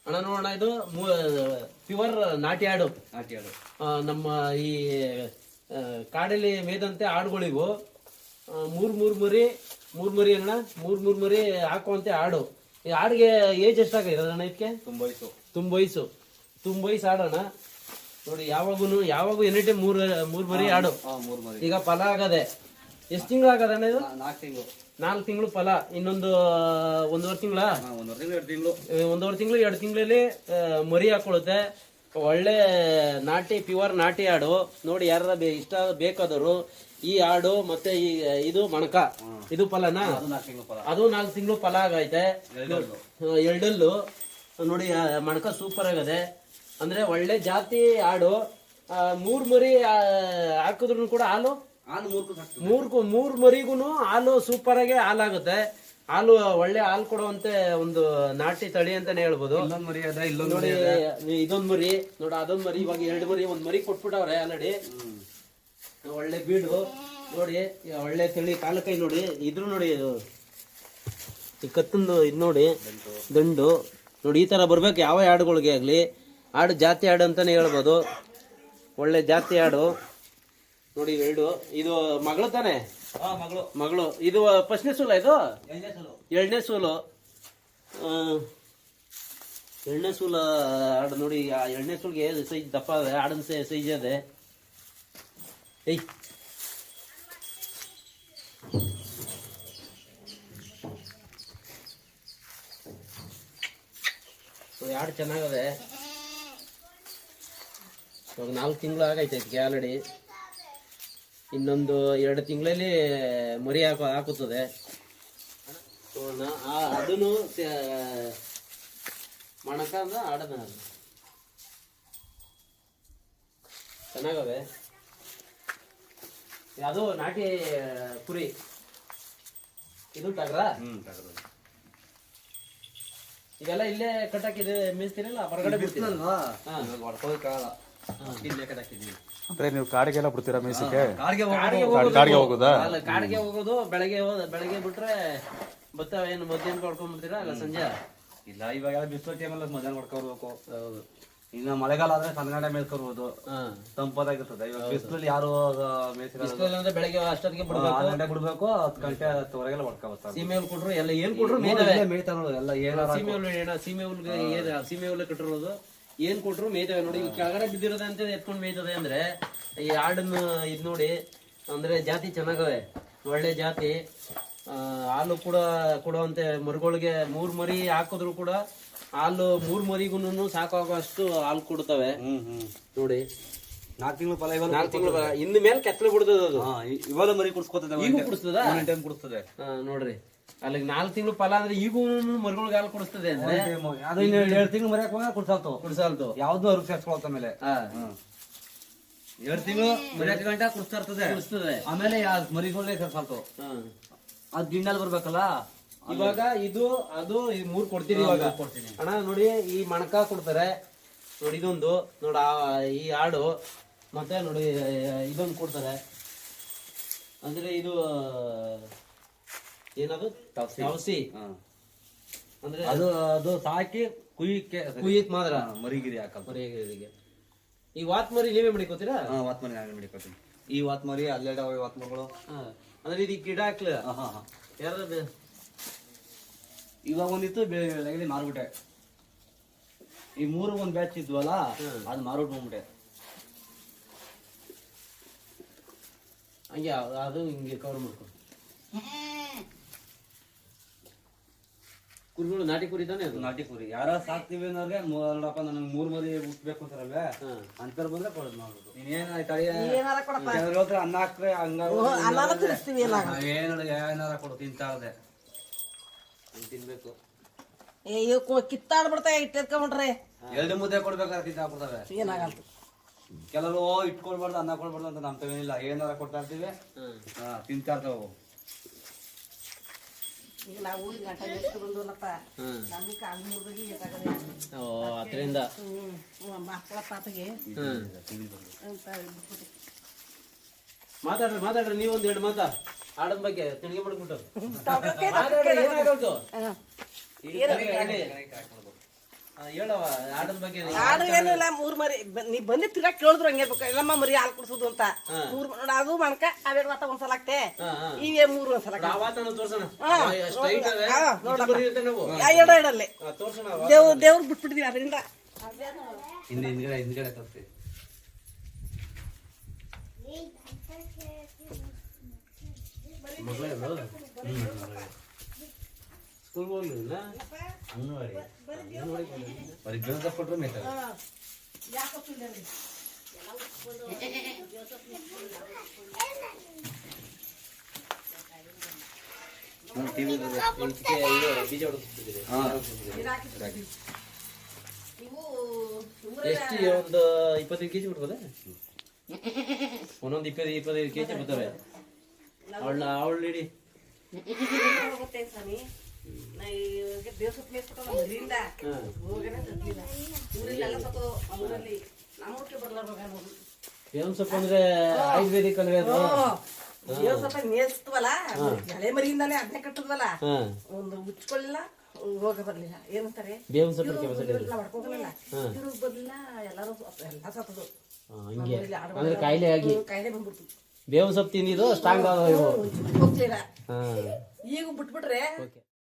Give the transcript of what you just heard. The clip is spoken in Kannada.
ಅಣ್ಣ ನೋಡೋಣ, ಇದು ಪ್ಯೂರ್ ನಾಟಿ ಆಡು. ನಮ್ಮ ಈ ಕಾಡಲ್ಲಿ ಮೇದಂತೆ ಆಡುಗಳಿಗೂ ಮೂರ್ ಮರಿ ಅಣ್ಣ, ಮೂರ್ ಮರಿ ಹಾಕುವಂತೆ ಆಡು. ಈ ಆಡಿಗೆ ಏಜ್ ಎಷ್ಟಾಗಿದೆ ಅಣ್ಣ? ಇದಕ್ಕೆ ತುಂಬ ವಯಸ್ಸು ಆಡೋಣ ನೋಡಿ. ಯಾವಾಗೂ ಎನಿ ಟೈಮ್ ಮೂರ್ ಮರಿ ಆಡು. ಈಗ ಫಲ ಆಗದೆ ಎಷ್ಟು ತಿಂಗಳು ಆಗದ ಅಣ್ಣ? ಇದು 4 ತಿಂಗಳು ಫಲ. ಇನ್ನೊಂದು ಒಂದೂವರೆ ತಿಂಗಳ 2 ತಿಂಗಳಲ್ಲಿ ಮರಿ ಹಾಕೊಳ್ಳುತ್ತೆ. ಒಳ್ಳೆ ಪ್ಯೂರ್ ನಾಟಿ ಆಡು ನೋಡಿ. ಯಾರ ಇಷ್ಟ ಬೇಕಾದವರು ಈ ಆಡು ಮತ್ತೆ ಇದು ಮಣಕ, ಇದು ಫಲನಾ? ಅದು 4 ತಿಂಗಳು ಫಲ ಆಗೈತೆ. ಎರಡಲ್ಲು ನೋಡಿ, ಮಣಕ ಸೂಪರ್ ಆಗದೆ. ಅಂದ್ರೆ ಒಳ್ಳೆ ಜಾತಿ ಆಡು. 3 ಮರಿ ಹಾಕಿದ್ರು ಕೂಡ ಹಾಲು ಮೂರ್ ಮರಿಗೂನು ಹಾಲು ಸೂಪರ್ ಆಗಿ ಹಾಲಾಗುತ್ತೆ. ಹಾಲು ಒಳ್ಳೆ ಹಾಲು ಕೊಡುವಂತೆ ಒಂದು ನಾಟಿ ತಳಿ ಅಂತಾನೆ ಹೇಳ್ಬೋದು. ನೋಡಿ, ಇದೊಂದ್ ಮರಿ ನೋಡಿ, ಅದೊಂದ್ ಮರಿ. ಇವಾಗ 2 ಮರಿ, 1 ಮರಿ ಕೊಟ್ಬಿಟ್ಟವ್ರೆ ಆಲ್ರೆಡಿ. ಒಳ್ಳೆ ಬೀಡು ನೋಡಿ, ಒಳ್ಳೆ ತಳಿ ಕಾಲಕೈ ನೋಡಿ. ಇದ್ರು ನೋಡಿ, ಈ ಕತ್ತಂದು ಇದು ನೋಡಿ, ದಂಡು ನೋಡಿ. ಈ ತರ ಬರ್ಬೇಕು ಯಾವ ಹಾಡುಗಳಿಗೆ ಆಗ್ಲಿ. ಆಡು ಜಾತಿ ಆಡು ಅಂತಾನೆ ಹೇಳ್ಬೋದು. ಒಳ್ಳೆ ಜಾತಿ ಆಡು ನೋಡಿ. ಇದು ಮಗಳು ತಾನೆ? ಮಗಳು. ಇದು ಫಸ್ಟ್ನೇ ಸೂಲ? ಇದು 2ನೇ ಸೂಲು. 2ನೇ ಸೂಲ ಆಡು ನೋಡಿ. 2ನೇ ಸೂಲ್ಗೆ ಸೈಜ್ ದಪ್ಪ ಅದೆ, ಆಡಿನ ಸೈಜ್ ಅದೆ. ಆಡು ಚೆನ್ನಾಗದೆ. ಇವಾಗ 4 ತಿಂಗಳು ಆಗೈತೆ ಇದಕ್ಕೆ ಆಲ್ರೆಡಿ. ಇನ್ನೊಂದು 2 ತಿಂಗಳಲ್ಲಿ ಮರಿ ಹಾಕುತ್ತದೆ. ಅದನ್ನು ಮಣಕ ಅಂದ್ರೆ ಆಡದ ಚೆನ್ನಾಗವೆ. ಅದು ನಾಟಿ ಕುರಿ. ಇದು ಟಗರ. ಇದೆಲ್ಲ ಇಲ್ಲೇ ಕಟ್ಟಾಕಿದೆ ಮೇಯಿಸ್ತೀರಲ್ಲ, ಹೊರಗಡೆ ಬಿಡ್ತೀರಲ್ವಾ? ಇಲ್ಲೇ ಕಟ್ಟಾಕಿದೀವಿ. ಅಂದ್ರೆ ನೀವು ಕಾಡಿಗೆಲ್ಲ ಬಿಡ್ತೀರಾ ಮೇಯಿಸಕ್ಕೆ? ಕಾಡಿಗೆ ಹೋಗೋದಾ? ಅಲ್ಲ, ಕಾಡಿಗೆ ಹೋಗೋದು. ಬೆಳಗ್ಗೆ ಬಿಟ್ರೆ ಬರ್ತಾವ. ಏನು ಮಧ್ಯಾಹ್ನ ಹೊಡ್ಕೊಂಡ್ಬಿಡ್ತೀರಾ? ಅಲ್ಲ ಸಂಜೆ? ಇಲ್ಲ, ಇವಾಗೆಲ್ಲ ಬಿಸಿಲು ಟೈಮಲ್ಲಿ ಮಧ್ಯಾಹ್ನ ಹೊಡ್ಕೊಡ್ಬೇಕು. ಹೌದು. ಇನ್ನು ಮಳೆಗಾಲ ಆದ್ರೆ ಸಣ್ಣಗಡೆ ಮೇಯ್ಸ್ಕೊಡ್ಬೋದು, ತಂಪದಾಗಿರ್ತದೆ. ಇವಾಗ ಬಿಸಿಲಲ್ಲಿ ಯಾರು ಅಂದ್ರೆ ಬೆಳಗ್ಗೆ ಅಷ್ಟೊತ್ತಿಗೆ ಬಿಡ್ಬೇಕು. 6 ಗಂಟೆ ಬಿಡ್ಬೇಕು, 10 ಗಂಟೆ 10ವರೆಗೆಲ್ಲ ಹೊಡ್ಕೊಬೇಕು. ಸೀಮೆ ಹುಲ್ ಕೊಟ್ರು ಎಲ್ಲ ಏನ್ ಕೊಟ್ರು ಮೇಯ್ತಾವ ಎಲ್ಲ. ಏನ ಸೀಮೆ ಹುಲ್ಲೆ ಕಟ್ಟಿರೋದು ಏನ್ ಕೊಟ್ರು ಮೇಯ್ತವೆ ನೋಡಿ. ಕೆಳಗಡೆ ಬಿದ್ದಿರೋದೆ ಅಂತ ಎತ್ಕೊಂಡ್ ಮೇಯ್ತದೆ. ಅಂದ್ರೆ ಈ ಆಡನ್ನು ಇದ್ ನೋಡಿ, ಅಂದ್ರೆ ಜಾತಿ ಚೆನ್ನಾಗವೆ, ಒಳ್ಳೆ ಜಾತಿ. ಹಾಲು ಕೂಡ ಕೊಡುವಂತೆ ಮರಿಗಳಿಗೆ 3 ಮರಿ ಹಾಕಿದ್ರು ಕೂಡ ಹಾಲು 3 ಮರಿಗೂ ಸಾಕಾಗುವಷ್ಟು ಹಾಲು ಕೊಡ್ತವೆ ನೋಡಿ. 4 ತಿಂಗಳು ಫಲ. 4 ತಿಂಗಳು ಫಲ. ಇನ್ನು ಮೇಲೆ ಕೆತ್ತಲು ಬಿಡ್ತದ ಅದು. ಇವಾಗ ಮರಿ ಕುಡಿಸ್ಕೊತದೆ. ಈಗ ಕುಡಿಸ್ತದ ಟೈಮ್ ಕುಡಿಸ್ತದೆ ನೋಡ್ರಿ. ಅಲ್ಲಿಗೆ 4 ತಿಂಗಳು ಫಲ ಅಂದ್ರೆ ಈಗೂ ಮರಿಗಳಿಗೆ ಹಾಲು ಕೊಡಿಸ್ತದೆ. ಅಂದ್ರೆ ಅದು 2 ತಿಂಗಳು ಮರಿ ಹಾಕುವಾಗ ಕುಡಿಸಾಲ್ತು. ಯಾವ್ದು ಅರ್ಗ ಸೇರ್ಸ್ಕೊಳತ್ತ ಮೇಲೆ 2 ತಿಂಗಳು ಮರಿ ಹಾಕಿ ಗಂಟ ಕುಡಿಸ್ತದೆ. ಆಮೇಲೆ ಮರಿಗಳೇ ಸೇರ್ಸಾಲ್ತು. ಅದ್ ಗಿಣ್ಣಲ್ಲಿ ಬರ್ಬೇಕಲ್ಲ. ಇವಾಗ ಇದು ಅದು 3 ಕೊಡ್ತೀರಿ. ಇವಾಗ ಅಣ್ಣ ನೋಡಿ, ಈ ಮಣಕ ಕೊಡ್ತಾರೆ ನೋಡಿ. ಇದೊಂದು ನೋಡ, ಈ ಆಡು ಮತ್ತೆ ನೋಡಿ ಇದೊಂದು ಕೊಡ್ತಾರೆ. ಅಂದ್ರೆ ಇದು ಏನದು? ತವಸಿ. ಅಂದ್ರೆ ಅದು ಸಾಕಿ ಕುಯ್ಯಕ್ ಮಾತ್ರ ಮರಿಗಿರಿ ಹಾಕಲ್ಲ. ಮರಿಗಿರಿಗೆ ಈ ವಾತ್ ಮರಿ ನೀವೇ ಮಡಿಕೋತೀರಾ? ವಾತ್ ಮರಿ ನಾವೇ ಮಡಿಕೋತೀನಿ. ಈ ವಾತ್ ಮರಿ ಅಲ್ಲೆಡ ವಾತ್ ಮರಿಗಳು. ಅಂದ್ರೆ ಇದಕ್ಕೆ ಗಿಡ ಹಾಕ್ಲ ಯಾರು? ಇವಾಗ ಒಂದಿತ್ತು ಬೆಳಗ್ಗೆ ಮಾರ್ಬಿಟ್ಟೆ. ಈ 3 ಒಂದು ಬ್ಯಾಚ್ ಇದ್ವಲ್ಲ, ಅದು ಮಾರ್ಬಿಟ್ಟು ಬಂದ್ಬಿಟ್ಟೆ. ಹಂಗೆ ಅದು ಹಿಂಗೆ ಕವರ್ ಮಾಡ್ಕೊ. ಕುರಿಗಳು ನಾಟಿ ಕುರಿ ತಾನೆ? ಅದು ನಾಟಿ ಕುರಿ. ಯಾರ ಸಾಕ್ತಿವಿ ಅನ್ನೋರ್ಗೆ ನೋಡಪ್ಪ ನನಗೆ 3 ಮರಿ ಹುಟ್ಬೇಕು ಅಂತಾರಲ್ವೇ, ಅಂತರ್ ಬಂದ್ರೆ ಕೊಡೋದು ಮಾಡ್ಬೋದು. ಇನ್ನೇನು ಅನ್ನ ಹಾಕ್ರೆ ಏನಾರ ಕೊಡು ತಿಂತಾರದೆ ತಿನ್ಬೇಕು. ಕಿತ್ತಾಡ್ಬಿಡ್ತಾ ಇಟ್ಟಿರ್ಕೊಂಡ್ರೆ 2 ಮುದ್ದೆ ಕೊಡ್ಬೇಕಾದ್ರೆ ತಿಂತಾಕ್ಬಿಡ್ತವೆ. ಏನಾಗಲ್ಲ. ಕೆಲವರು ಇಟ್ಕೊಳ್ಬಾರ್ದು, ಅನ್ನ ಕೊಡ್ಬಾರ್ದು ಅಂತ ನಮ್ತವೇನಿಲ್ಲ. ಏನಾರ ಕೊಡ್ತಾ ಇರ್ತೀವಿ, ತಿಂತಾ ಇರ್ತಾವ. ಈಗ ನಾವು ಗಂಟೆ ಎಷ್ಟು ಬಂದವಲ್ಲಪ್ಪ, ನಮ್ಗೆ ಕಾಲು ಮುರಿದಾಗಿ ಅದರಿಂದ ಮಕ್ಕಳ ಪಾತಿಗೆ ಮಾತಾಡ್ರಿ ನೀವೊಂದು 2 ಮಾತಾ ಆಡದ ಬಗ್ಗೆ ತಿಳ್ಗೆ ಮಾಡ್ಬಿಟ್ಟು ಹೇಳವ ಆಡದ ಬಗ್ಗೆ ಆಡು ಏನಿಲ್ಲ 3 ಮರಿ ನೀ ಬಂದಿ ತಿರ್ಗಾ ಕೇಳಿದ್ರು ಹಂಗೆ ಇರ್ಬೇಕು ನಮ್ಮ ಮರಿ ಹಾಲು ಕುಡ್ಸೋದು ಅಂತ 3 ನೋಡ ಅದು ಮಣಕ ಅವೆರಡು ಮಾತ ಒಂದ್ಸಲ ಆಗ್ತೆ ಇವೇ 3 ಒಂದ್ಸಲ ಆವಾತನ ತೋರ್ಸೋಣ ಎರಡು ಎರಡಲ್ಲಿ ತೋರ್ಸೋಣ ದೇವ್ರು ಬಿಟ್ಬಿಟ್ಟಿದೀವಿ ಅದರಿಂದ ಹಿಂದ್ಗಡೆ ತರ್ತೀವಿ ಸ್ಕೂಲ್ ಹೋಗ್ಲಿಲ್ಲ ಬರೀ ಬೇಗ ಕೊಟ್ರೆ ಮೇಯ್ತಾರೆ ಬೀಜ ಹೊಡೆದಿದ್ದೀರಿ ಎಷ್ಟು ಒಂದು 25 ಕೆಜಿ ಬಿಡ್ಬೋದ ಒಂದೊಂದು 25 ಕೆಜಿ ಬರ್ತವೆ ಅವಳು ಇಡಿ ಬೇವಿನ ಸೊಪ್ಪು ಅಂದ್ರೆ ಆಯುರ್ವೇದಿಕ್ ಅಲ್ವೇ ಅದು ಸ್ವಲ್ಪ ನೇಸ್ತವಲ್ಲ ಎಳೆ ಮರಿಯಿಂದಾನೆ ಅದನ್ನೇ ಕಟ್ಟದ್ವಲ್ಲ ಒಂದು ಮುಚ್ಕೊಳ್ಳಿಲ್ಲ ರೋಗ ಬರ್ಲಿಲ್ಲ ಏನಂತಾರೆ ಬೇವಿನ ಸೊಪ್ಪು ಮಾಡ್ಕೋಗಲಿಲ್ಲ ಇವ್ರು ಬರ್ಲಿಲ್ಲ ಎಲ್ಲಾರು ಎಲ್ಲ ಸತ್ತದು ಹಿಂಗೆ ಅಂದ್ರೆ ಕಾಯಿಲೆ ಆಗಿ ಕಾಯಿಲೆ ಬಂದ್ಬಿಡ್ತು ಬೇವಿನ ಸೊಪ್ಪು ತಿಂದಿದ್ದು ಸ್ಟ್ರಾಂಗ್ ಆಗ ಇವು ಹೋಗ್ಲಿಲ್ಲ ಹಾ ಈಗ ಬಿಟ್ಬಿಟ್ರೆ ಓಕೆ